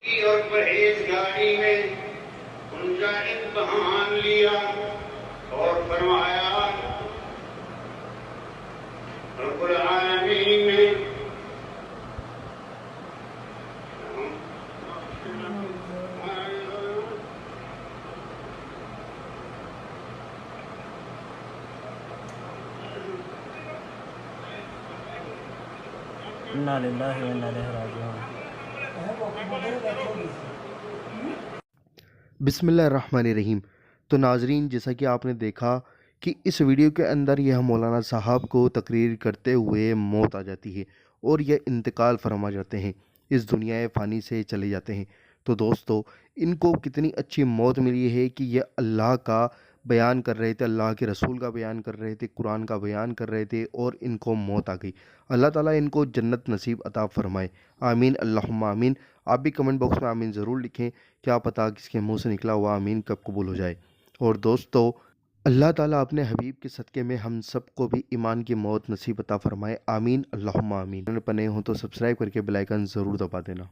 اور پرہیزگاری میں ان کا امتحان لیا اور فرمایا رب العالمین نے انا للہ و انا الیہ راجعون۔ بسم اللہ الرحمن الرحیم۔ تو ناظرین، جیسا کہ آپ نے دیکھا کہ اس ویڈیو کے اندر یہ مولانا صاحب کو تقریر کرتے ہوئے موت آ جاتی ہے اور یہ انتقال فرما جاتے ہیں، اس دنیا فانی سے چلے جاتے ہیں۔ تو دوستو، ان کو کتنی اچھی موت ملی ہے کہ یہ اللہ کا بیان کر رہے تھے، اللہ کے رسول کا بیان کر رہے تھے، قرآن کا بیان کر رہے تھے اور ان کو موت آ گئی۔ اللہ تعالیٰ ان کو جنت نصیب عطا فرمائے، آمین، اللہم آمین۔ آپ بھی کمنٹ باکس میں آمین ضرور لکھیں، کیا پتہ کس کے منہ سے نکلا ہوا آمین کب قبول ہو جائے۔ اور دوستو، اللہ تعالیٰ اپنے حبیب کے صدقے میں ہم سب کو بھی ایمان کی موت نصیب عطا فرمائے، آمین، اللہم آمین۔ اگر نئے ہوں تو سبسکرائب کر کے بیل آئیکن ضرور دبا دینا۔